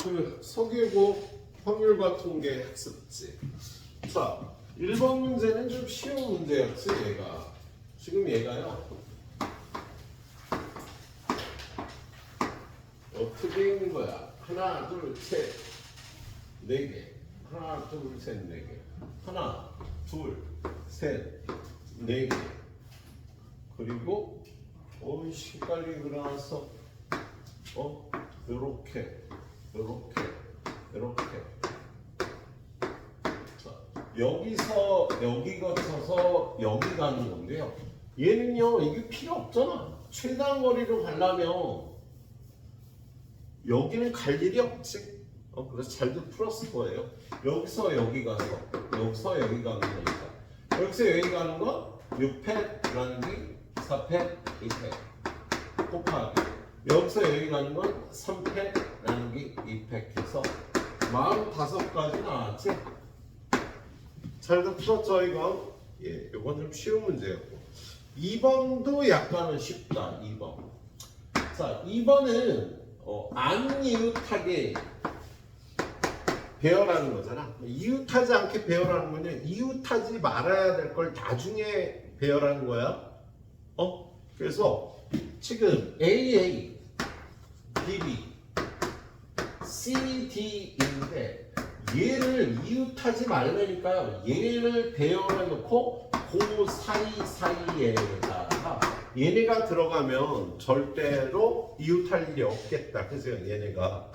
그 서기고 확률과 통계 학습지. 자, 1번 문제는 좀 쉬운 문제였지, 얘가. 지금 얘가요. 어떻게 있는 거야? 하나, 둘, 셋, 네 개. 하나, 둘, 셋, 네 개. 하나, 둘, 셋, 네 개. 그리고 어이씨 빨리 그려놨어. 요렇게, 요렇게, 요렇게. 자, 여기서 여기 거쳐서 여기 가는 건데요. 얘는요, 이게 필요 없잖아. 최단 거리로 가려면 여기는 갈 일이 없지. 그래서 잘도 풀었을 거예요. 여기서 여기 가서 여기서 여기 가는 거니까. 여기서 여기 가는 건 6팩 나누기 4팩 2팩 곱하기 여기서 여기 가는 건 3팩 나누기 2팩 해서 45가지 나왔지? 잘도 풀었죠 이거? 예, 이건 좀 쉬운 문제였고 2번도 약간은 쉽다 2번. 자, 2번은 안이웃하게 배열하는 거잖아. 이웃하지 않게 배열하는 거냐? 이웃하지 말아야 될 걸 나중에 배열하는 거야. 그래서 지금 AA, BB, CD인데 얘를 이웃하지 말라니까요. 얘를 배열해 놓고 그 사이사이에다가 얘네가 들어가면 절대로 이웃할 일이 없겠다. 그래서 얘네가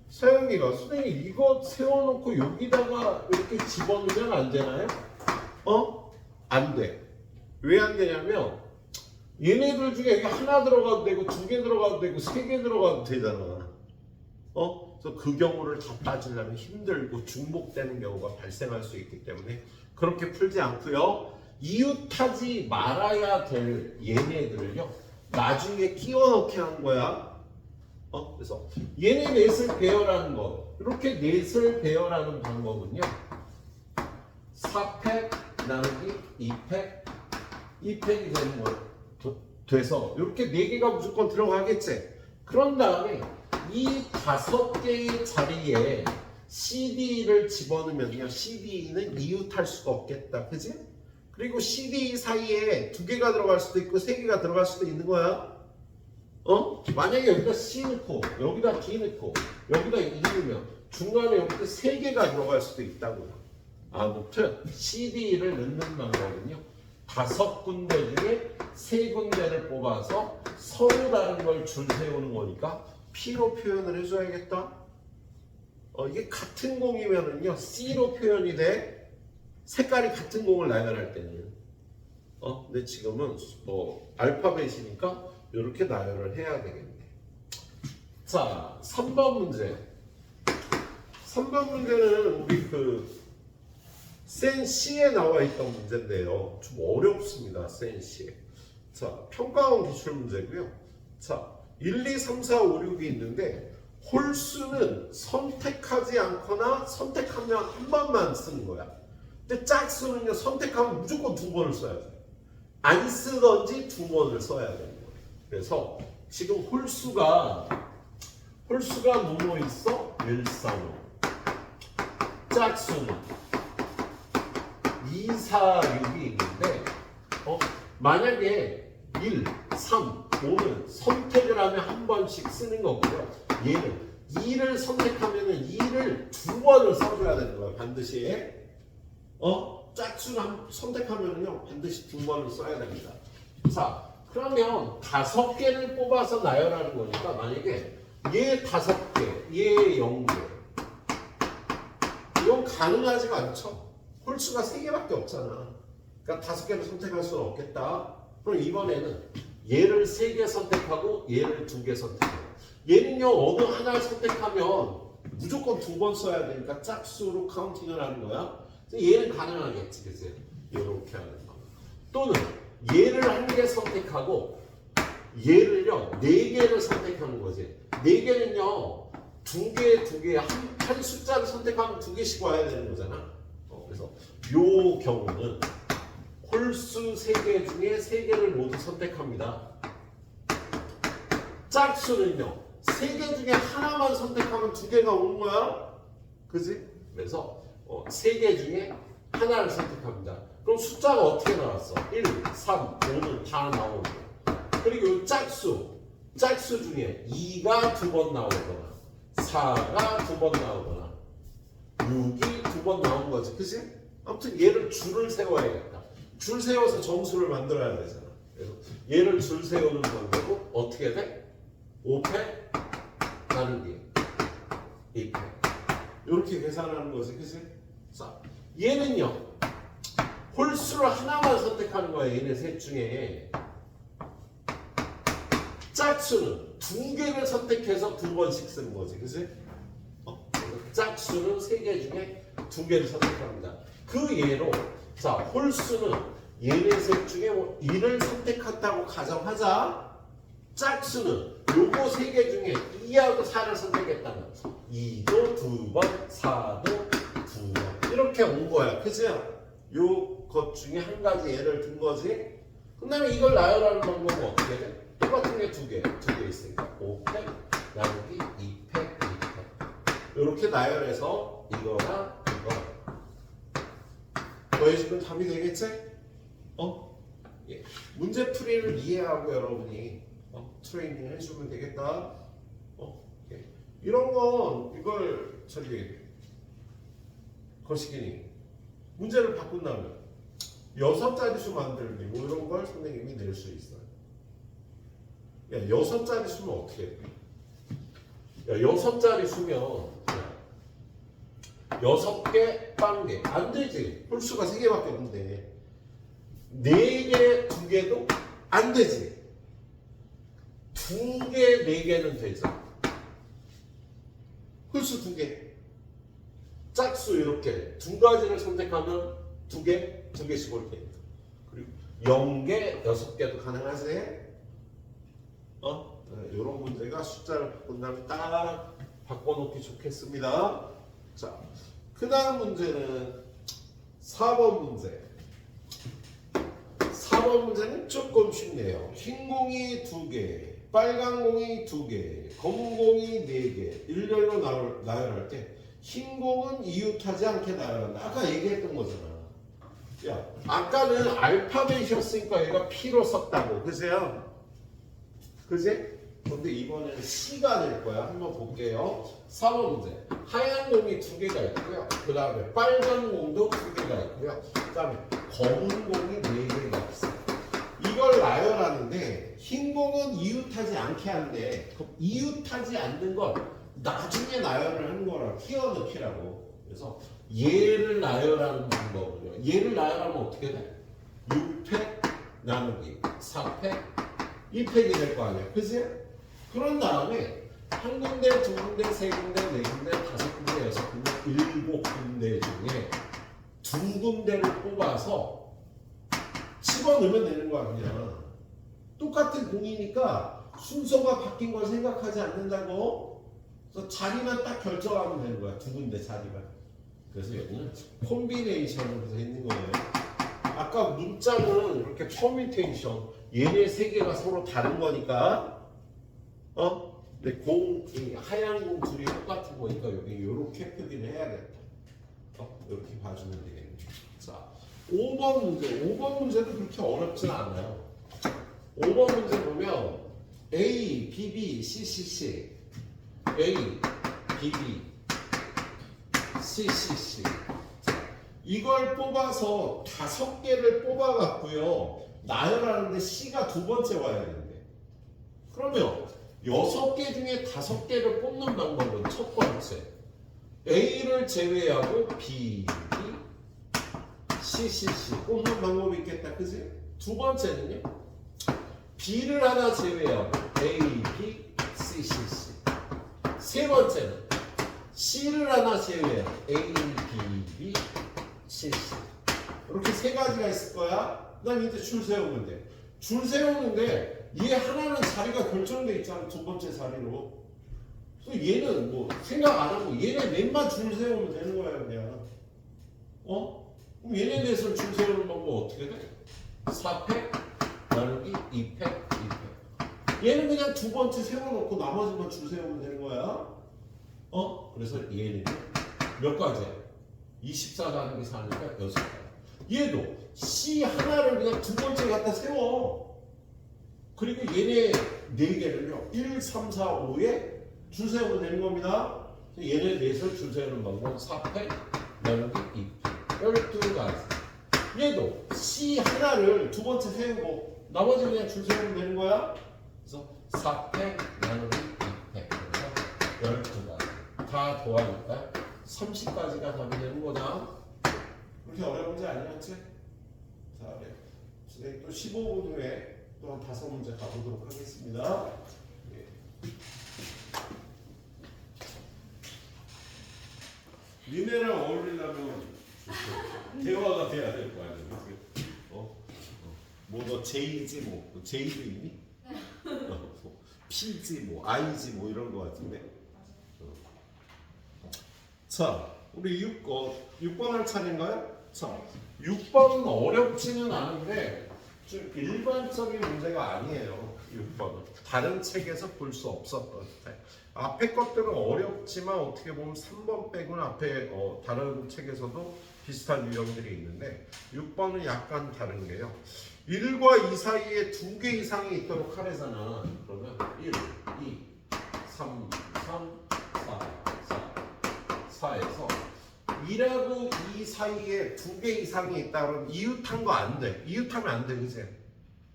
서영이가 선생님 이거 세워놓고 여기다가 이렇게 집어넣으면 안 되나요? 안 돼. 왜 안 되냐면 얘네들 중에 여기 하나 들어가도 되고 2개 들어가도 되고 3개 들어가도 되잖아. 그래서 그 경우를 다 따지려면 힘들고 중복되는 경우가 발생할 수 있기 때문에 그렇게 풀지 않고요. 이웃하지 말아야 될 얘네들을요 나중에 끼워 넣게 한 거야. 그래서 얘네 넷을 배열하는 거 이렇게 넷을 배열하는 방법은요 4팩 나누기 2팩 2팩이 되는 거 돼서 이렇게 4개가 무조건 들어가겠지. 그런 다음에 이 5개의 자리에 CD를 집어넣으면요 CD는 이웃할 수가 없겠다. 그지? 그리고 CD 사이에 2개가 들어갈 수도 있고 3개가 들어갈 수도 있는 거야. 만약에 여기다 C 넣고 여기다 D 넣고 여기다 E 넣으면 중간에 여기다 3개가 들어갈 수도 있다고요. 아무튼 CD를 넣는 방법은요 5군데 중에 3군데를 뽑아서 서로 다른 걸 줄 세우는 거니까 P로 표현을 해줘야겠다. 이게 같은 공이면은요 C로 표현이 돼. 색깔이 같은 공을 나열할 때는. 근데 지금은 뭐 알파벳이니까 이렇게 나열을 해야 되겠네. 자, 3번 문제. 3번 문제는 우리 센 C에 나와 있던 문제인데요. 좀 어렵습니다. 센 C에. 자, 평가원 기출 문제고요. 자, 1, 2, 3, 4, 5, 6이 있는데 홀수는 선택하지 않거나 선택하면 한 번만 쓰는 거야. 근데 짝수는요 선택하면 무조건 2번을 써야 돼. 안 쓰던지 2번을 써야 되는 거예요. 그래서 지금 홀수가 뭐뭐 있어? 1, 3, 5. 짝수는 2, 4, 6이 있는데 만약에 1, 3, 5는 선택을 하면 한 번씩 쓰는 거고요. 얘는 2를 선택하면 2를 2번을 써줘야 되는 거예요. 반드시. 짝수를 선택하면요 반드시 2번을 써야 됩니다. 자, 그러면 5개를 뽑아서 나열하는 거니까 만약에 얘 5개, 얘 0개 이건 가능하지가 않죠. 홀수가 3개밖에 없잖아. 그러니까 5개를 선택할 수는 없겠다. 그럼 이번에는 얘를 3개 선택하고 얘를 2개 선택해요. 얘는요 어느 하나를 선택하면 무조건 2번 써야 되니까 짝수로 카운팅을 하는 거야. 얘는 가능하겠지, 그치? 이렇게 하는 거. 또는 얘를 1개 선택하고 얘를요 4개를 선택하는 거지. 4개는요 2개 한 숫자를 선택하면 2개씩 와야 되는 거잖아. 그래서 요 경우는 홀수 3개 중에 3개를 모두 선택합니다. 짝수는요 세 개 중에 하나만 선택하면 두 개가 오는 거야. 그지? 그래서 세 개 중에 하나를 선택합니다. 그럼 숫자가 어떻게 나왔어? 1, 3, 5는 다 나오고 그리고 이 짝수 중에 2가 두 번 나오거나 4가 두 번 나오거나 6이 두 번 나온 거지. 그치? 아무튼 얘를 줄을 세워야겠다. 줄 세워서 점수를 만들어야 되잖아. 그래서 얘를 줄 세우는 방법은 어떻게 돼? 5패 나누기 2패 이렇게 계산하는 거지. 그치? 자, 얘는요 홀수를 하나만 선택하는 거야. 얘네 셋 중에 짝수는 두 개를 선택해서 두 번씩 쓰는 거지. 그치? 짝수는 세 개 중에 두 개를 선택합니다. 그 예로 자 홀수는 얘네 셋 중에 1을 선택한다고 가정하자. 짝수는 요거 세 개 중에 2하고 4를 선택했다면 2도 두 번, 4도 두 번 이렇게 온 거야. 그치? 요 것 중에 한 가지 예를 든 거지. 그 다음에 이걸 나열하는 방법은 어떻게 돼? 똑같은 게 두 개 있으니까 5패 나누기 2패 2패 이렇게 나열해서 이거랑 이거 너희 지금 답이 되겠지? 예. 문제풀이를 이해하고 여러분이 트레이닝 해주면 되겠다. 예. 이런 건 이걸 거시기니 문제를 바꾼다면 6자릿수 만들기 뭐 이런 걸 선생님이 낼 수 있어요. 야 6자릿수면 어떻게 해? 야 6자릿수면 6개 빵개 안 되지. 홀수가 3개밖에 없는데 4개 2개도 안 되지. 2개 4개는 되죠. 홀수 2개 짝수 이렇게 두 가지를 선택하면 2개씩 올 테니까. 그리고 0개 6개도 가능하지. 이런 문제가 숫자를 바꾼 다음에 딱 바꿔놓기 좋겠습니다. 자, 그 다음 문제는 4번 문제. 4번 문제는 조금 쉽네요. 흰 공이 2개, 빨간 공이 2개, 검은 공이 4개. 일렬로 나열할 때 흰 공은 이웃하지 않게 나열한다. 아까 얘기했던 거잖아. 야, 아까는 알파벳이었으니까 얘가 P로 썼다고. 그세요? 그지? 근데 이번에는 C가 될 거야. 한번 볼게요. 4번 문제. 하얀 공이 2개가 있고요. 그 다음에 빨간 공도 2개가 있고요. 그 다음에 검은 공이 4개가 있어요. 이걸 나열하는데 흰 공은 이웃하지 않게 하는데 이웃하지 않는 건 나중에 나열을 하는 거라 띄어넣기라고. 그래서 얘를 나열하는 방법은요. 얘를 나열하면 어떻게 돼? 6패 나누기 4패 2팩이 될 거 아니야. 그치? 그런 다음에 한 군데, 두 군데, 세 군데, 네 군데, 다섯 군데, 여섯 군데, 7군데 중에 두 군데를 뽑아서 집어넣으면 되는 거 아니야. 똑같은 공이니까 순서가 바뀐 걸 생각하지 않는다고. 그래서 자리만 딱 결정하면 되는 거야. 두 군데 자리만. 그래서 여기는 콤비네이션으로 돼 있는 거예요. 아까 문자는 이렇게 퍼뮤테이션. 얘네 세 개가 서로 다른 거니까. 근데 이 하얀 공 둘이 똑같은 거니까 여기 이렇게 표기를 해야겠다. 이렇게 봐주면 되겠네. 자, 5번 문제. 5번 문제도 그렇게 어렵진 않아요. 5번 문제 보면 A, B, B, C, C, C. A, B, B, C, C, C. 이걸 뽑아서 5개를 뽑아갖고요. 나열하는데 C가 두 번째 와야 되는데. 그러면 6개 중에 5개를 뽑는 방법은 첫 번째. A를 제외하고 B, B, C, C, C 뽑는 방법이 있겠다. 그지? 두 번째는요. B를 하나 제외하고 A, B, C, C, C. 세 번째는 C를 하나 제외하고 A, B, B, C, C. 이렇게 세 가지가 있을 거야. 그 다음에 이제 줄 세우면 돼. 줄 세우는데 얘 하나는 자리가 결정돼 있잖아. 두 번째 자리로. 그래서 얘는 뭐 생각 안 하고 얘네 넷만 줄 세우면 되는 거야 그냥. 그럼 얘네 넷을 줄 세우는 방법 어떻게 돼? 4패 나누기 2패 2패. 얘는 그냥 두 번째 세워놓고 나머지만 줄 세우면 되는 거야. 그래서 얘는 몇 가지야? 24가 하는 게 4니까 6가지. 얘도 C 하나를 그냥 두 번째 갖다 세워. 그리고 얘네 4개를요. 1, 3, 4, 5에 줄 세우면 되는 겁니다. 얘네 넷을 줄 세우는 방법은 4패 나누기 2패 12가지. 얘도 C 하나를 두 번째 세우고 나머지 그냥 줄 세우면 되는 거야. 그래서 4패 나누기 2패 그래서 12가지 다 더하니까 30가지가 답이 되는 거다. 그렇게 어려운 문제 아니었지? 자, 네. 선생님 또 15분 후에 또 한 5문제 가보도록 하겠습니다. 예. 니네랑 어울리려면 대화가 돼야 될 거 아니야? 뭐 너 J지 뭐 J도 있니? 뭐 P지 뭐 I지 뭐 이런 거 같은데. 자, 우리 6번 할 차례인가요? 자, 6번은 어렵지는 않은데 좀 일반적인 문제가 아니에요. 6번은 다른 책에서 볼 수 없었던 앞에 것들은 어렵지만 어떻게 보면 3번 빼고는 앞에 다른 책에서도 비슷한 유형들이 있는데 6번은 약간 다른 게요. 1과 2 사이에 2개 이상이 있도록 하래잖아. 그러면 1, 2, 3, 4, 4에서 2하고 2 사이에 2개 이상이 있다 그러면 이웃한 거 안 돼. 이웃하면 안 돼, 그치?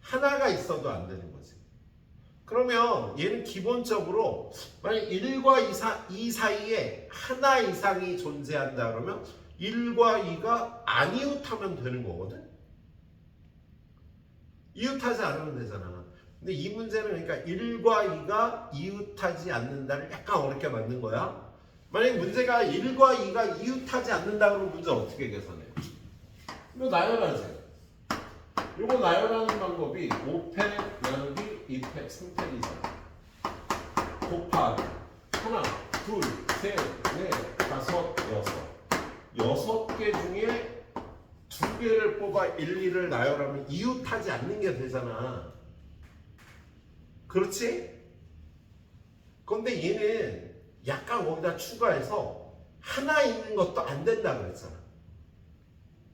하나가 있어도 안 되는 거지. 그러면 얘는 기본적으로 만약 1과 2 사이에 하나 이상이 존재한다 그러면 1과 2가 안 이웃하면 되는 거거든. 이웃하지 않으면 되잖아. 근데 이 문제는 그러니까 1과 2가 이웃하지 않는다를 약간 어렵게 만든 거야. 만약 문제가 1과 2가 이웃하지 않는다 그러면 문제 어떻게 계산해? 이거 나열하지. 이거 나열하는 방법이 5패 나누기 2패 3패 이상 곱하기 하나, 둘, 셋, 넷, 다섯, 여섯 개 중에 2개를 뽑아 1, 2를 나열하면 이웃하지 않는 게 되잖아. 그렇지? 그런데 얘는 약간 거기다 추가해서 하나 있는 것도 안 된다 그랬잖아.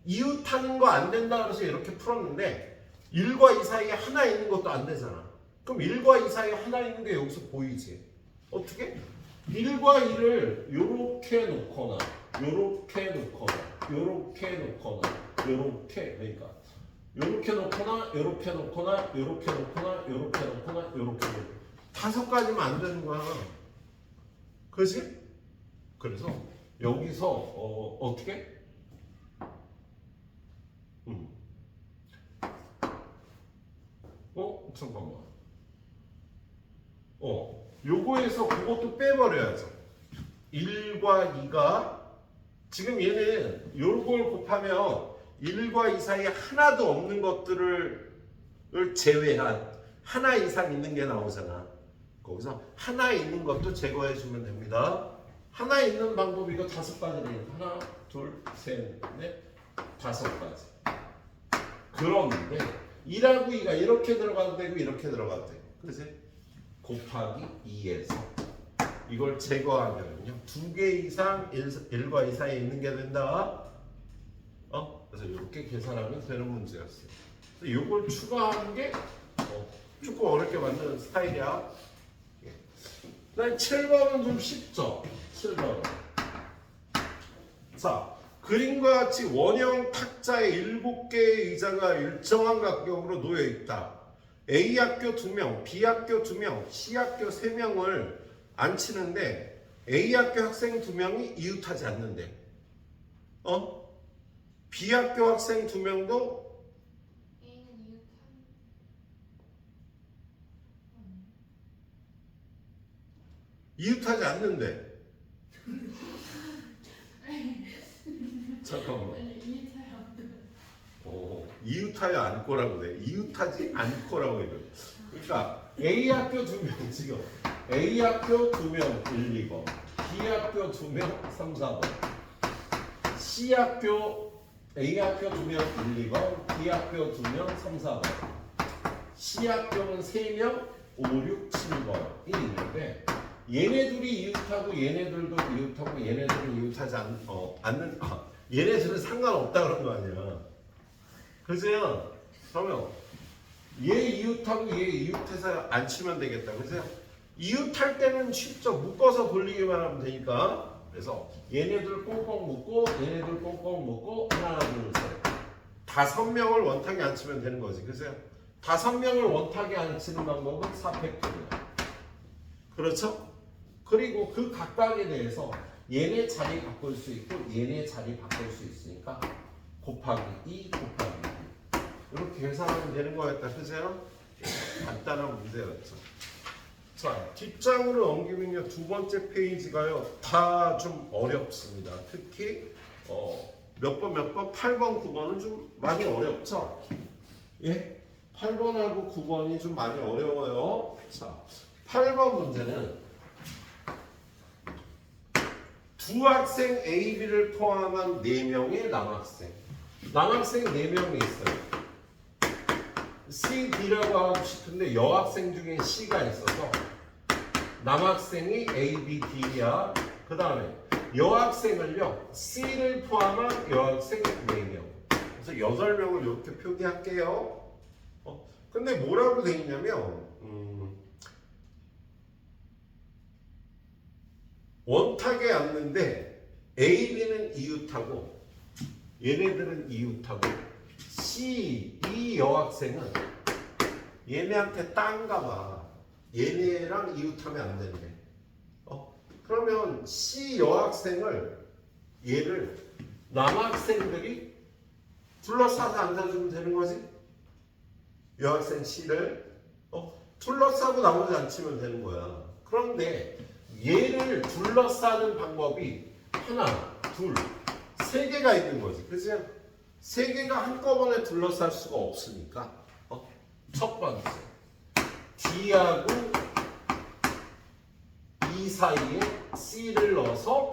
이웃하는 거 안 된다 그래서 이렇게 풀었는데 1과 2 사이에 하나 있는 것도 안 되잖아. 그럼 1과 2 사이에 하나 있는 게 여기서 보이지? 어떻게? 1과 2를 요렇게 놓거나 요렇게 놓거나 요렇게 놓거나 요렇게 그러니까 요렇게 놓거나 요렇게 놓거나 요렇게 놓거나 요렇게 놓거나 요렇게 놓거나 5가지면 안 되는 거야. 그렇지? 그래서 여기서 어떻게? 잠깐만. 요거에서 그것도 빼버려야죠. 1과 2가 지금 얘는 요걸 곱하면 1과 2 사이에 하나도 없는 것들을 제외한 하나 이상 있는 게 나오잖아. 거기서 하나 있는 것도 제거해 주면 됩니다. 하나 있는 방법이 이거 5가지네요. 하나, 둘, 셋, 넷, 5가지. 그런데 1하고 2가 이렇게 들어가도 되고 이렇게 들어가도 되고 그치? 곱하기 2에서 이걸 제거하면요 2개 이상 1과 2 사이에 있는 게 된다. 그래서 이렇게 계산하면 되는 문제였어요. 그래서 이걸 추가하는 게 조금 어렵게 만드는 스타일이야. 그다음 7번은 좀 쉽죠. 7번은 자 그림과 같이 원형 탁자에 7개의 의자가 일정한 간격으로 놓여 있다. A 학교 2명, B 학교 2명, C 학교 3명을 앉히는데 A 학교 학생 2명이 이웃하지 않는데 B 학교 학생 2명도 A는 이웃하지 않는데 잠깐만. 이웃하여 않고라고 돼. 이웃하지 않고라고 이래. 그러니까 A 학교 2명 지금 A 학교 2명 1, 2번, B 학교 2명 3, 4번, C 학교 A 학교 2명 1, 2번, B 학교 2명 3, 4번, C 학교는 3명, 5, 6, 7번이 있는데 얘네 둘이 이웃하고 얘네들도 이웃하고 얘네들은 이웃하지 않는 얘네들은 상관없다 그런 거 아니야. 그죠? 그러면 얘 이웃하고 얘 이웃해서 안 치면 되겠다. 그죠? 이웃할 때는 쉽죠. 묶어서 돌리기만 하면 되니까. 그래서 얘네들 꽁꽁 묶고 얘네들 꽁꽁 묶고 하나 둘 셋. 5명을 원탁에 안 치면 되는 거지. 그죠? 5명을 원탁에 안 치는 방법은 4팩토리야. 그렇죠? 그리고 그 각각에 대해서 얘네 자리 바꿀 수 있고 얘네 자리 바꿀 수 있으니까 곱하기 2 곱하기 2 이렇게 계산하면 되는 거였다. 그죠? 간단한 문제였죠. 자, 뒷장으로 넘기면요. 두 번째 페이지가요. 다 좀 어렵습니다. 특히 몇 번 8번 9번은 좀 많이 어렵죠? 예? 8번하고 9번이 좀 많이 어려워요. 자, 8번 문제는 두 학생 A, B를 포함한 4명의 남학생. 남학생 4명이 있어요. C, D라고 하고 싶은데 여학생 중에 C가 있어서 남학생이 A, B, D야. 그 다음에 여학생을요. C를 포함한 여학생 4명. 그래서 8명을 이렇게 표기할게요. 근데 뭐라고 돼 있냐면 원탁에 앉는데 A, B는 이웃하고 얘네들은 이웃하고 C, 이 여학생은 얘네한테 딴가 봐. 얘네랑 이웃하면 안 된대. 그러면 C 여학생을 얘를 남학생들이 둘러싸서 앉아주면 되는 거지? 여학생 C를 둘러싸고 나머지 앉히면 되는 거야. 그런데 얘를 둘러싸는 방법이 하나, 둘, 세 개가 있는 거지. 그치? 세 개가 한꺼번에 둘러쌀 수가 없으니까 첫 번째 D하고 E 사이에 C를 넣어서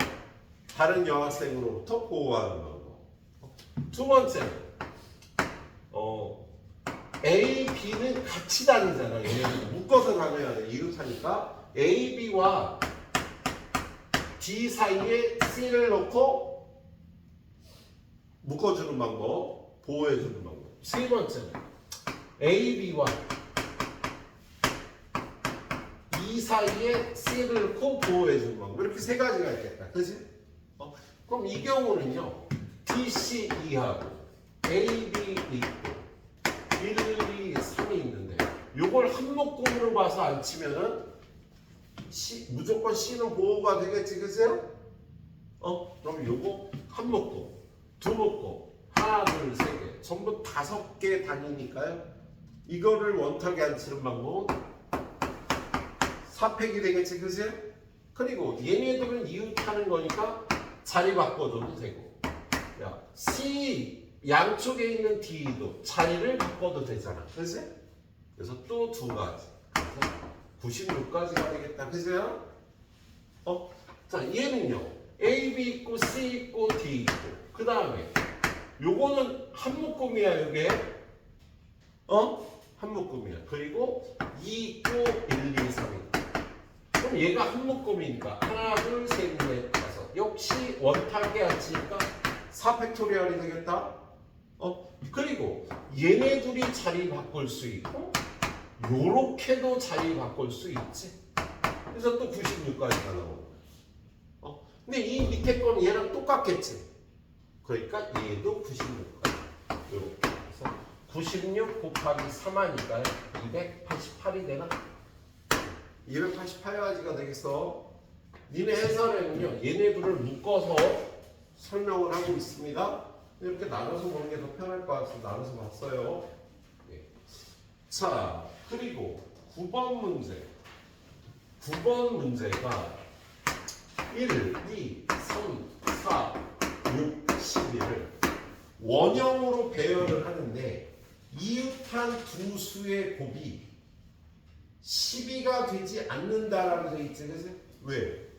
다른 여학생으로부터 보호하는 방법. 두 번째는 A, B는 같이 다니잖아. 얘네들 묶어서 다녀야 돼. 이웃하니까 A, B와 D 사이에 C를 넣고 묶어주는 방법, 보호해주는 방법. 세 번째는 A, B와 E 사이에 C를 넣고 보호해주는 방법. 이렇게 세 가지가 있겠다. 그치? 그럼 이 경우는요. D, C, E하고 A, B 있고 1, 2, 3이 있는데 요걸 한 묶음으로 봐서 안 치면은 무조건 C는 보호가 되겠지. 그죠? 그럼 요거 한 묶음, 두 묶음, 하나, 둘, 세 개, 전부 5개 다니니까요. 이거를 원탁에 안 치는 방법은 4팩이 되겠지. 그죠? 그리고 얘네들은 이웃하는 거니까 자리 바꿔줘도 되고, 야, C 양쪽에 있는 D도 자리를 바꿔도 되잖아. 그치? 그래서 또 두 가지. 그래서 96까지가 되겠다. 그죠? 자, 얘는요. A, B 있고 C 있고 D 있고 그 다음에 요거는 한 묶음이야. 요게 한 묶음이야. 그리고 2 있고 1, 2, 3 있고 그럼 얘가 한 묶음이니까 하나, 둘, 셋, 넷, 다섯 역시 원탁에 앉히니까 4팩토리얼이 되겠다. 그리고 얘네 둘이 자리 바꿀 수 있고 요렇게도 자리 바꿀 수 있지. 그래서 또 96까지가 나오고. 근데 이 밑에 건 얘랑 똑같겠지. 그러니까 얘도 96까지. 요렇게 해서 96 곱하기 3하니까요. 288이 되나? 288가지가 되겠어. 니네 해설에는요. 얘네 둘을 묶어서 설명을 하고 있습니다. 이렇게 나눠서 보는 게 더 편할 것 같아서 나눠서 봤어요. 네. 자, 그리고 9번 문제. 9번 문제가 1, 2, 3, 4, 6, 11을 원형으로 배열을 하는데 이웃한 두 수의 곱이 12가 되지 않는다라고 되어 있지. 그래서 왜?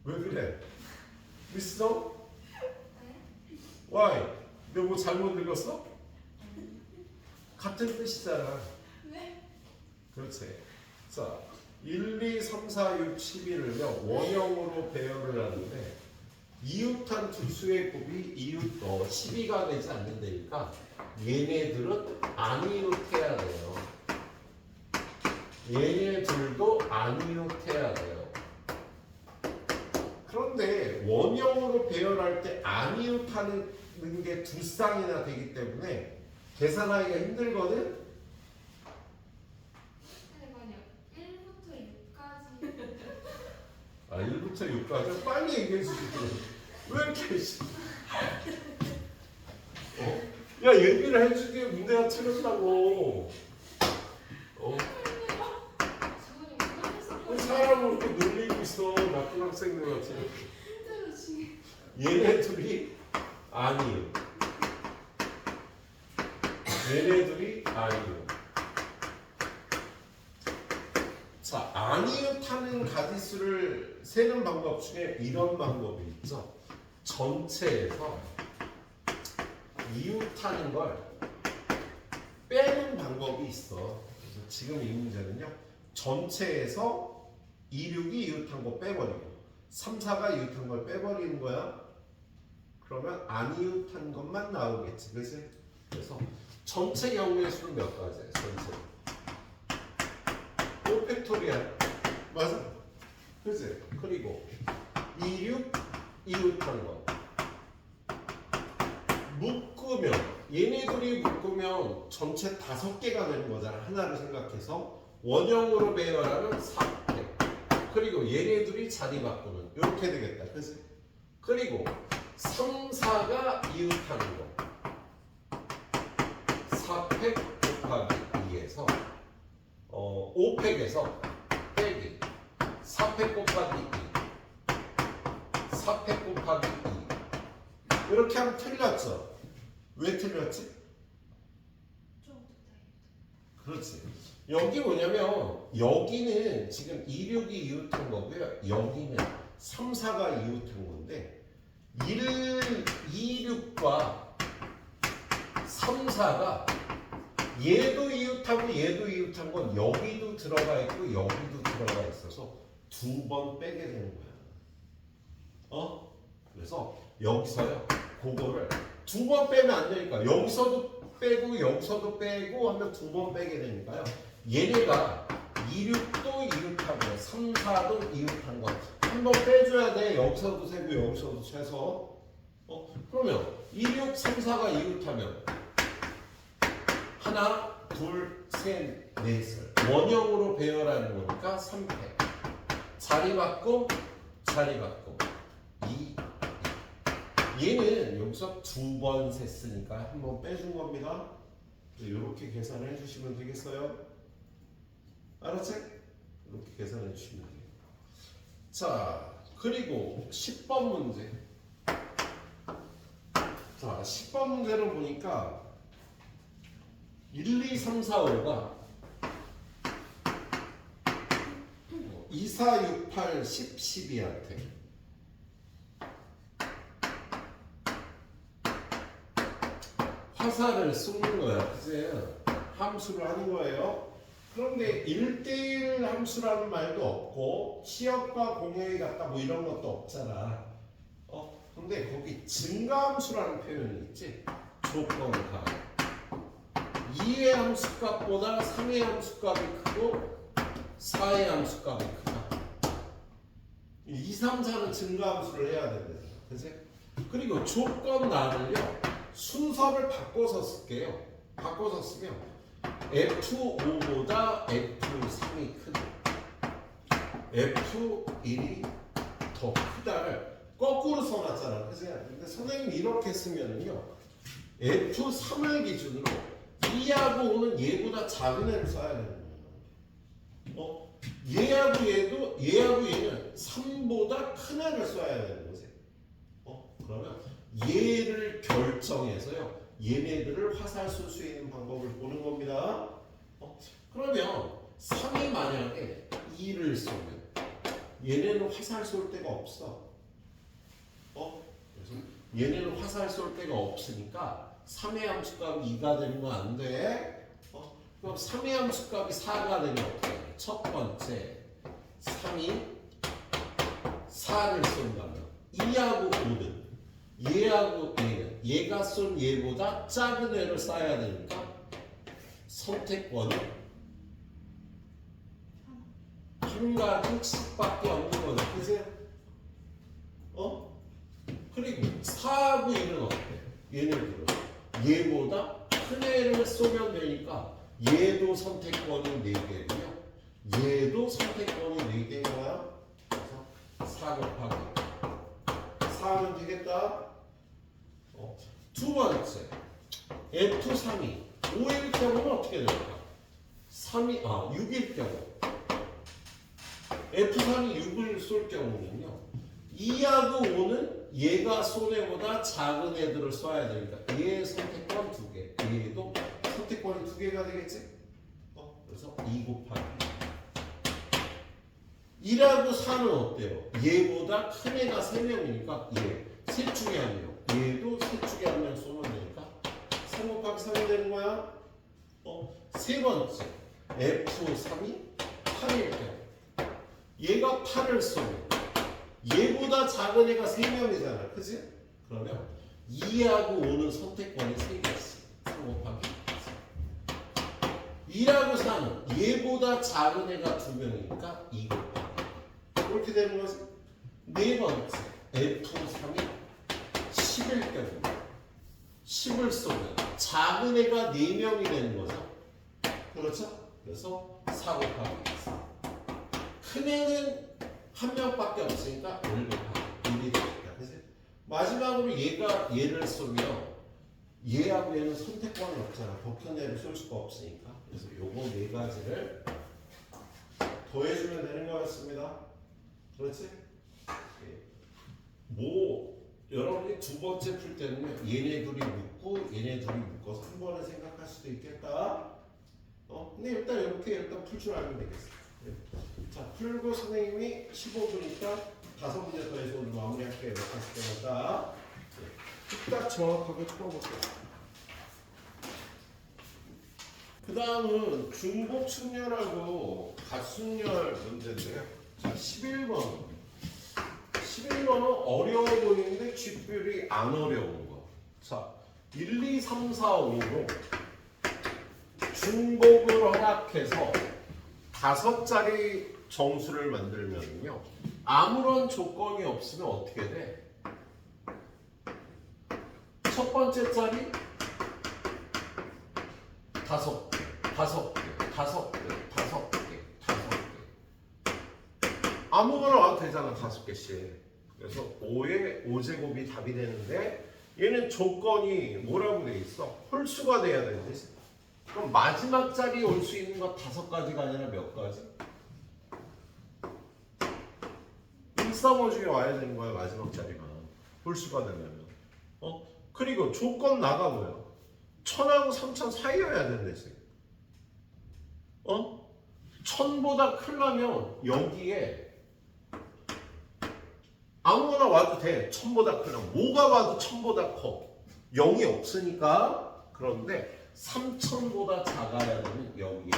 왜 그래? 미스터? Why? 내가 뭐 잘못 읽었어? 같은 뜻이잖아. 네. 그렇지. 자, 1, 2, 3, 4, 6, 11을요 원형으로 배열을 하는데 이웃한 두 수의 곱이 12가 되지 않는다니까 얘네들은 안 이웃해야 돼요. 얘네들도 안 이웃해야 돼요. 그런데 원형으로 배열할 때 안 이웃하는 게 두 쌍이나 되기 때문에 계산하기가 힘들거든. 잠깐만요. 1부터 6까지. 아, 1부터 6까지 빨리 얘기해 주시고 왜 이렇게 야, 얘기를 해주게 문제가 틀렸다고. 사람을 이렇게 놀리고 있어. 나쁜 학생들 같이. 힘들어 지금. 얘네들이 아니에요. 얘네들이 아니에요. 자, 아니웃하는 가지수를 세는 방법 중에 이런 방법이 있죠. 전체에서 이웃하는 걸 빼는 방법이 있어. 그래서 지금 이 문제는요. 전체에서 2, 6이 이웃한 거 빼버리고 3, 4가 이웃한 걸 빼버리는 거야. 그러면 안 이웃한 것만 나오겠지. 그치? 그래서 전체 경우의 수는 몇 가지야? 전체 5팩토리얼 맞아. 그치? 그리고 2, 6 이웃한 거 묶으면 얘네들이 묶으면 전체 5개가 되는 거잖아. 하나를 생각해서 원형으로 배열하면 4팩. 그리고 얘네들이 자리 바꾸면 이렇게 되겠다. 그치? 그리고 3, 4가 이웃하는 거 4팩 곱하기 2에서 5팩에서 빼기 4팩 곱하기 2 4팩 곱하기 2 이렇게 하면 틀렸죠? 왜 틀렸지? 좀 그렇지. 여기 뭐냐면 여기는 지금 2, 6이 이웃한 거고요. 여기는 3, 4가 이웃한 건데 1, 2, 6과 3, 4가 얘도 이웃하고 얘도 이웃한 건 여기도 들어가 있고 여기도 들어가 있어서 두 번 빼게 되는 거야. 그래서 여기서요. 그거를 두 번 빼면 안 되니까 여기서도 빼고 여기서도 빼고 하면 두 번 빼게 되니까요. 얘네가 2, 6도 이웃하고 3, 4도 이웃한 거 한 번 빼줘야 돼. 여기서도 세고 여기서도 세서 그러면 2, 6, 3, 4가 이웃하면 하나, 둘, 셋, 넷을 원형으로 배열하는 거니까 3팩 자리 바꿈 자리 바꿈 2 얘는 여기서 두 번 셌으니까 한 번 빼준 겁니다. 이렇게 계산을 해주시면 되겠어요. 알았지? 이렇게 계산해 주시면 돼요. 자, 그리고 10번 문제. 자, 10번 문제를 보니까 1, 2, 3, 4, 5가 2, 4, 6, 8, 10, 12한테 화살을 쏘는 거야. 그치? 함수를 하는 거예요. 그런데 1대1 함수라는 말도 없고 시역과 공역이 같다 뭐 이런 것도 없잖아. 근데 거기 증가함수라는 표현이 있지. 조건가 2의 함수값보다 3의 함수값이 크고 4의 함수값이 크다. 2, 3, 4는 증가함수를 해야 된다. 그치? 그리고 조건 나를요 순서를 바꿔서 쓸게요. 바꿔서 쓰면 F5보다 F3이 크다. F1이 더 크다를 거꾸로 써놨잖아. 그치? 근데 선생님이 이렇게 쓰면은요 F3을 기준으로 2하고 5는 얘보다 작은 애를 써야 되는 거예요. 얘하고 얘는 3보다 큰 애를 써야 되는 거지. 그러면 얘를 결정해서요 얘네들을 화살 쏠 수 있는 방법을 보는 겁니다. 그러면 3이 만약에 2를 쏘면 얘네는 화살 쏠 데가 없어. 그래서 얘네는 화살 쏠 데가 없으니까 3의 함수값이 2가 되는 거 안 돼. 그럼 3의 함수값이 4가 되면 어떻게 해? 첫 번째 3이 4를 쏜다면 2하고 5는 얘하고 얘는 얘가 쏜 얘보다 작은 애를 쏴야 되니까 선택권이 한 가지씩밖에 없는 거죠. 그지? 그리고 4하고 1은 어때? 얘네들은 얘보다 큰 애를 쏘면 되니까 얘도 선택권이 4개고요. 얘도 선택권이 4개인 거야. 그래서 4 곱하기 4하면 되겠다. 두 번째 F3이 5일 경우는 어떻게 될까? 6일 경우 F3이 6을 쏠 경우는요 2하고 5는 얘가 손해보다 작은 애들을 쏴야 되니까 얘 선택권 2개 얘도 선택권이 2개가 되겠지? 그래서 2 곱하기 1하고 4는 어때요? 얘보다 큰 애가 3명이니까 셋 중에 한 명 얘도 셋 중에 한 명 쏘면 되니까 3 곱하기 3이 되는 거야. 세 번째 F3이 8일 경우 얘가 8을 쏘면 얘보다 작은 애가 3명이잖아. 그치? 그러면 2하고 5는 선택권이 3개씩 3 곱하기 1하고 4는 얘보다 작은 애가 2명이니까 2 곱하기 이렇게 되는 거지. 네 번째 F3이 10일 경우 10을 쏘면 작은 애가 4명이 되는 거죠. 그렇죠? 그래서 4 곱하기 4 큰 애는 한 명밖에 없으니까 1 곱하기 1이 되겠다. 그치? 마지막으로 얘가 얘를 쏘면 얘하고 얘는 선택권이 없잖아. 더 큰 애를 쏠 수가 없으니까. 그래서 요거 네 가지를 더해주면 되는 거였습니다. 그렇지? 여러분이 두 번째 풀 때는요 얘네 둘이 묶고 얘네 둘이 묶어서 한 번에 생각할 수도 있겠다. 근데 일단 풀 줄 알면 되겠어. 자, 풀고 선생님이 15분이니까 5문제 더해서 오늘 마무리할게요. 몇 가지 때마다 딱 정확하게 풀어볼게요. 그 다음은 중복 측렬하고 가순열 문제인데요. 자, 11번. 11번은 어려워 보이는데 쥐뿔이 안 어려운 거. 자, 1, 2, 3, 4, 5로 중복을 허락해서 5자리 정수를 만들면요. 아무런 조건이 없으면 어떻게 돼? 첫 번째 자리 5개, 5개, 5개, 5개, 5개. 아무거나 와도 되잖아, 5개씩. 그래서 5의 5제곱이 답이 되는데 얘는 조건이 뭐라고 돼 있어? 홀수가 돼야 되는데 그럼 마지막 자리에 올 수 있는 거 5가지가 아니라 몇 가지? 1, 3, 5 중에 와야 되는 거야, 마지막 자리가. 홀수가 되려면. 그리고 조건 나가고요. 1000하고 3000 사이여야 된대지. 1000보다 크려면 여기에 아무거나 와도 돼. 1000보다 크려면. 뭐가 와도 1000보다 커. 0이 없으니까. 그런데 3000보다 작아야 되면 여기에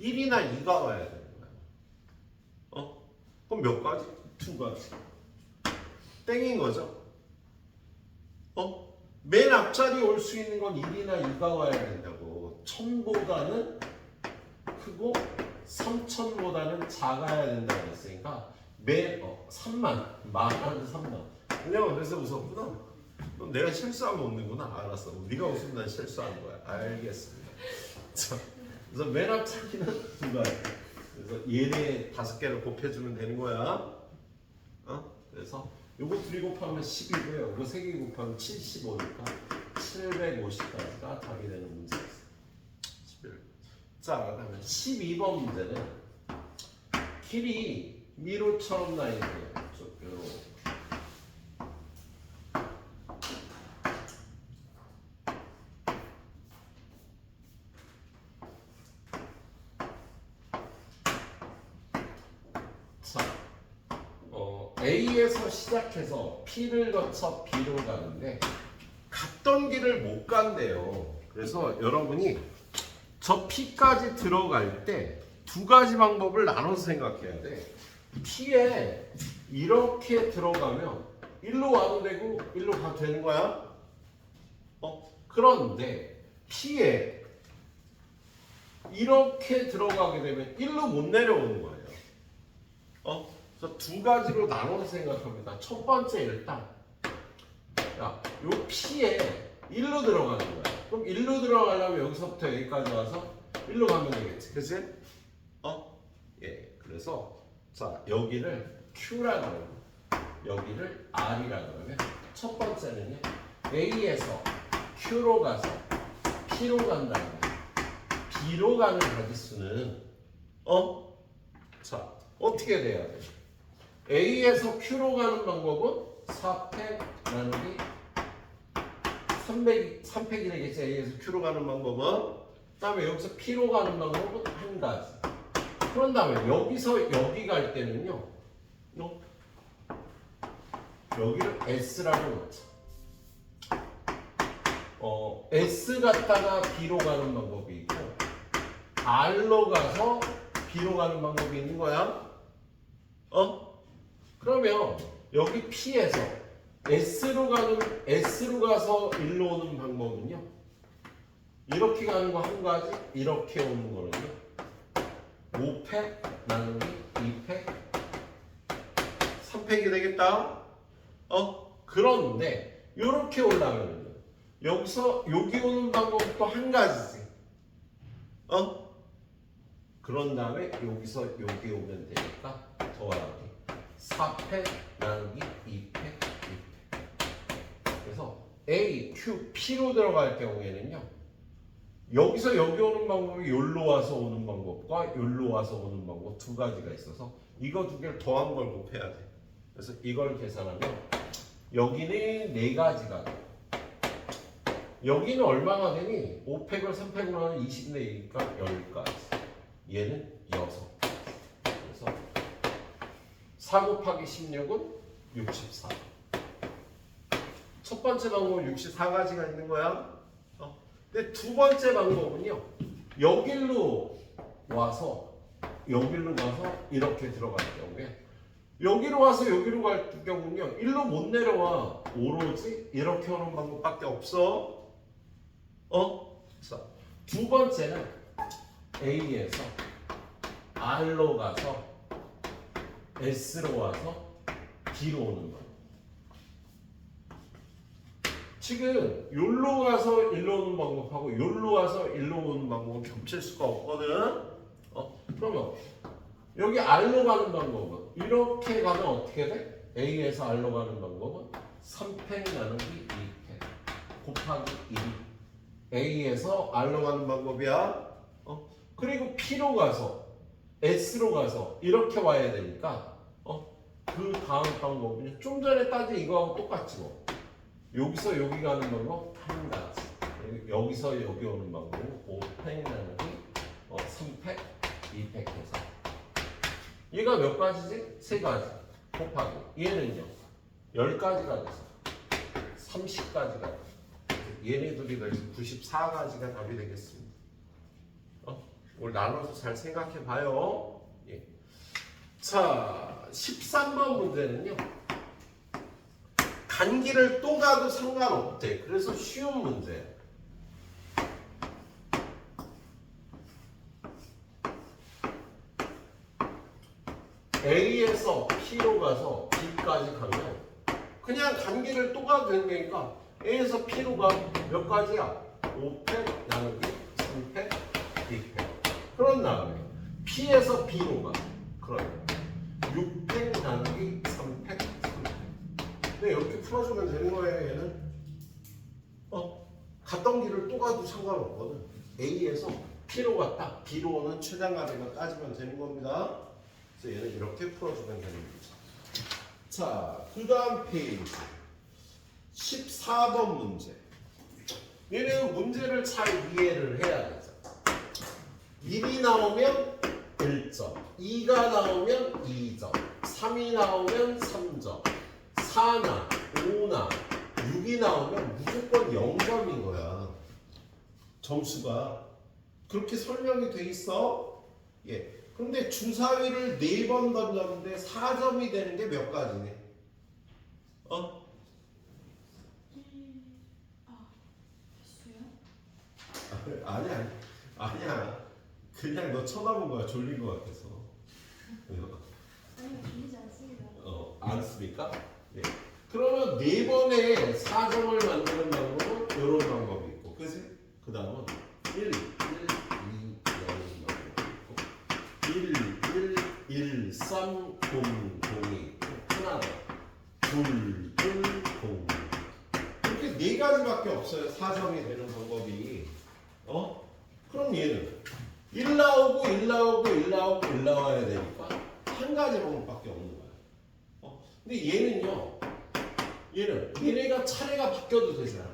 1이나 2가 와야 되는 거야. 그럼 몇 가지? 2가지. 땡인 거죠. 맨 앞자리에 올 수 있는 건 1이나 2가 와야 된다고. 1000보다는 크고 3000보다는 작아야 된다고 했으니까 3만, 만한 3만. 그냥 그래서 웃었구나. 그럼 내가 실수하면 웃는구나. 알았어. 네가 웃으면 난 실수한 거야. 알겠습니다. 자, 그래서 맨 앞자리는 2가지. 그래서 얘네 5개를 곱해주면 되는 거야. 그래서 요거 2개 곱하면 10이고요. 요거 3개 곱하면 75니까 750까지가 답이 되는 문제였어요. 11. 자, 그다음에 12번 문제는 길이 미로처럼 나 있네요. 요렇게. A에서 시작해서 P를 거쳐 B로 가는데 갔던 길을 못 간대요. 그래서 여러분이 저 P까지 들어갈 때 두 가지 방법을 나눠서 생각해야 돼. P에 이렇게 들어가면 일로 와도 되고 일로 가도 되는 거야. 그런데 P에 이렇게 들어가게 되면 일로 못 내려오는 거예요. 그래서 두 가지로 나눠서 생각합니다. 첫 번째 일단 요 P에 일로 들어가는 거야. 그럼 일로 들어가려면 여기서부터 여기까지 와서 일로 가면 되겠지. 그치? 예. 그래서 자 여기를 Q라 그러고 여기를 R이라 그러면 첫 번째는요. A에서 Q로 가서 P로 간다는 거야. B로 가는 가지수는 자 어떻게 돼야 돼? A에서 Q로 가는 방법은 4팩 나누기 3팩이 되겠지. A에서 Q로 가는 방법은. 그 다음에 여기서 P로 가는 방법은 한 가지. 그런 다음에 여기서 여기 갈 때는요. 여기를 S라고 놓자. S 갔다가 B로 가는 방법이 있고 R로 가서 B로 가는 방법이 있는 거야. 그러면 여기 P에서 S로 가서 일로 오는 방법은요. 이렇게 가는 거 한 가지, 이렇게 오는 거는요. 5팩 나누기 2팩 3팩이 되겠다. 그런데 이렇게 올라가면요. 여기서 여기 오는 방법도 한 가지지. 그런 다음에 여기서 여기 오면 되니까 더하기 4팩 나누기 2팩 2팩. 그래서 A, Q, P로 들어갈 경우에는요. 여기서 여기 오는 방법이 여기로 와서 오는 방법과 여기로 와서 오는 방법 두 가지가 있어서 이거 두 개를 더한 걸 곱해야 돼. 그래서 이걸 계산하면 여기는 네 가지가 돼. 여기는 얼마가 되니? 5팩을 3팩으로 하면 20내니까 10가지. 얘는 6. 그래서 4 곱하기 16은 64. 첫 번째 방법은 64가지가 있는 거야. 근데 두 번째 방법은요. 여기로 와서 이렇게 들어갈 경우에 여기로 와서 여기로 갈 경우는요. 일로 못 내려와. 오로지 이렇게 오는 방법밖에 없어. 자, 두 번째는 A에서 R로 가서 S로 와서 B로 오는 방법. 지금 여기로 가서 일로 오는 방법하고 여기로 와서 일로 오는 방법은 겹칠 수가 없거든. 그러면 여기 R로 가는 방법은 이렇게 가면 어떻게 돼? A에서 R로 가는 방법은 3팩 나누기 2팩 곱하기 1. A에서 R로 가는 방법이야. 그리고 P로 가서 S로 가서 이렇게 와야 되니까 그 다음 방법은 좀 전에 따진 이거하고 똑같지 뭐. 여기서 여기 가는 방법 한 가지. 여기서 여기 오는 방법은 5팩 나누기 3팩 2팩 해서 얘가 몇 가지지? 3가지 곱하기 얘는요 10가지가 돼서 30가지가 돼서 얘네 둘이 더해서 94가지가 답이 되겠습니다. 오늘 나눠서 잘 생각해 봐요. 예. 자 13번 문제는요 간기를 또 가도 상관없대. 그래서 쉬운 문제. A에서 P로 가서 B까지 가면 그냥 간기를 또 가도 되는 거니까 A에서 P로 가 몇 가지야? 5팩 나누기 3팩 2팩. 그런 다음에 P에서 B로 가. 그러면 6팩 나누기 3팩 3팩. 근데 이렇게 풀어주면 되는 거예요. 얘는 갔던 길을 또 가도 상관없거든. A에서 P로 갔다 B로 오는 최장거리가 따지면 되는 겁니다. 그래서 얘는 이렇게 풀어주면 되는 거죠. 자, 그 다음 페이지 14번 문제. 얘는 문제를 잘 이해를 해야 되죠. 1이 나오면 1점, 2가 나오면 2점, 3이 나오면 3점, 4나 5나 6이 나오면 무조건 0점인 거야. 점수가. 그렇게 설명이 돼 있어. 예. 그런데 주사위를 4번 던졌는데 4점이 되는 게 몇 가지네? 어? 1, 아니야. 그냥 너 쳐다본 거야. 졸린 거 같아서. 아니요, 들리지 않습니다. 않습니까? 예. 그러면 4번에 4점을 만드는 방법은 이런 방법이 있고, 그지? 그 다음은 1, 1, 2, 0이 방법이 있고, 1, 1, 3, 0, 0이 있고, 하나 더, 2, 2, 0. 이렇게 4가지밖에 없어요. 4점이 되는 방법이. 그럼 얘는 1 나오고 1 나오고 1 나오고 1 나와야 되니까 한 가지 방법밖에 없는 거야. 근데 얘네가 차례가 바뀌어도 되잖아.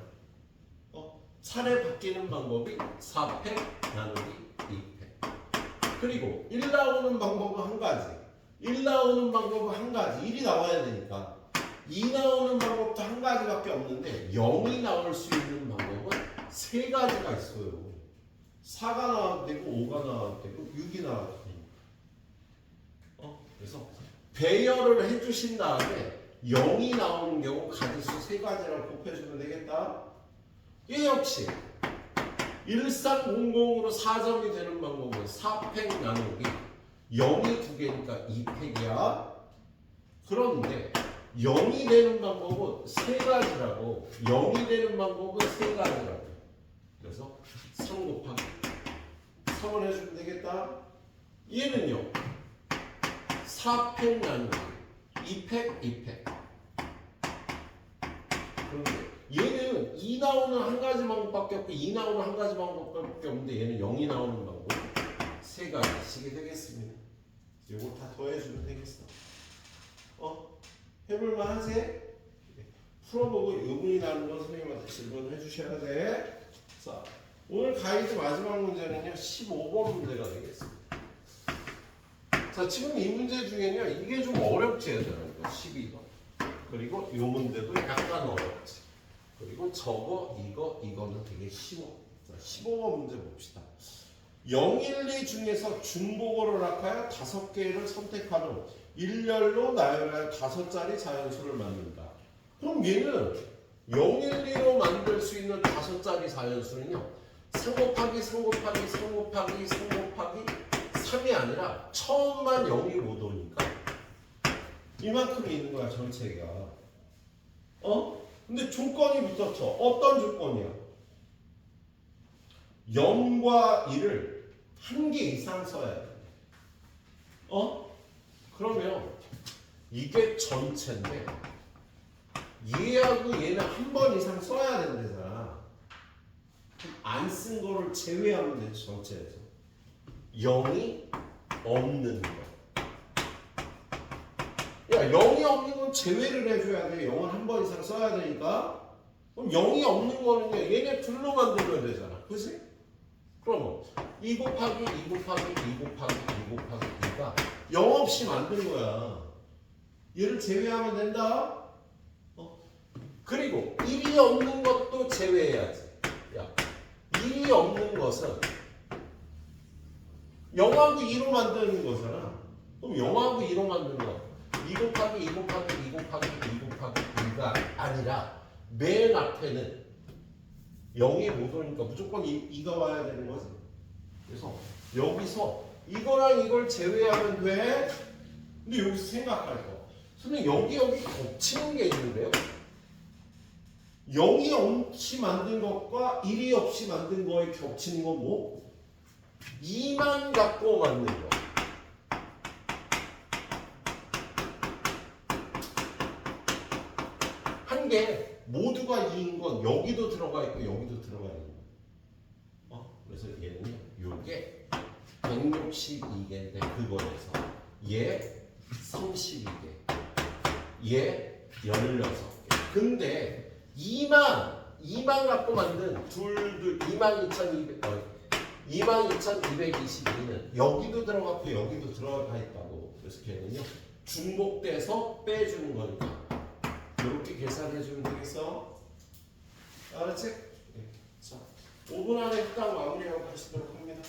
차례 바뀌는 방법이 4팩 나누기 2팩. 그리고 1 나오는 방법은 한 가지. 1 나오는 방법은 한 가지. 1이 나와야 되니까. 2 나오는 방법도 한 가지밖에 없는데 0이 나올 수 있는 방법은 3가지가 있어요. 4가 나와도 되고 5가 나와도 되고 6이 나와도 되고. 그래서 배열을 해주신 다음에 0이 나오는 경우 가지수 3가지라고 곱해주면 되겠다. 얘 역시 1300으로 4점이 되는 방법은 4팩 나누기 0이 2개니까 2팩이야. 그런데 0이 되는 방법은 3가지라고. 0이 되는 방법은 3가지라고. 그래서 3 곱하기 3을 해주면 되겠다. 얘는요 4팩 나누기 2팩 2팩. 그런데 얘는 2 나오는 한 가지 방법밖에 없고 2 나오는 한 가지 방법밖에 없는데 얘는 0이 나오는 방법 3가지씩이 되겠습니다. 이거 다 더해주면 되겠어. 해볼만 하지? 풀어보고 의문이 나는 건 선생님한테 질문을 해주셔야 돼. 자, 오늘 가이드 마지막 문제는요 15번 문제가 되겠습니다. 자, 지금 이 문제 중에는요 이게 좀 어렵지 얘들아. 이거 12번. 그리고 이 문제도 약간 어렵지. 그리고 저거 이거는 되게 쉬워. 자, 15번 문제 봅시다. 0, 1, 2 중에서 중복으로 낙하여 5개를 선택한 후 일렬로 나열하여 5자리 자연수를 만든다. 그럼 얘는 0, 1, 2로 만들 수 있는 5자리 자연수는요 3 곱하기 3 곱하기 3 곱하기 3 곱하기 3이 아니라 처음만 0이 못 오니까 이만큼이 있는 거야 전체가. 근데 조건이 붙었죠. 어떤 조건이야? 0과 1을 한 개 이상 써야 돼. 그러면 이게 전체인데 얘하고 얘는 한 번 이상 써야 된대잖아. 안 쓴 거를 제외하면 돼. 전체에서 0이 없는 거. 야, 0이 없는 건 제외를 해줘야 돼. 0은 한 번 이상 써야 되니까. 그럼 0이 없는 거는요 얘네 둘로 만들면 되잖아. 그치? 그럼 2 곱하기 2 곱하기 2 곱하기 2 곱하기 2가 0 없이 만든 거야. 얘를 제외하면 된다. 그리고 1이 없는 것도 제외해야지. 야, 1이 없는 것은 0하고 2로 만드는 거잖아. 그럼 0하고 2로 만드는 거 2 곱하기 2 곱하기 2 곱하기 2 곱하기 2가 아니라 맨 앞에는 0이 못 오니까 무조건 2가 와야 되는 거지. 그래서 여기서 이거랑 이걸 제외하면 돼. 근데 여기서 생각할 거. 선생님 여기 겹치는 게 있는데요. 0이 없이 만든 것과 1이 없이 만든 거에 겹치는 건 뭐? 2만 갖고 만든 거. 한 개 모두가 2인 건 여기도 들어가 있고 여기도 들어가 있는 거. 그래서 얘는요. 요게 162개인데 그거에서 얘 32개, 얘 16개. 근데 2만 갖고 만든 22,222는 여기도 들어갔고 여기도 들어가 있다고. 그래서 걔는요 중복돼서 빼주는 거니까 이렇게 계산해 주면 되겠어. 알았지? 자, 5분 안에 딱 마무리하고 가시도록 합니다.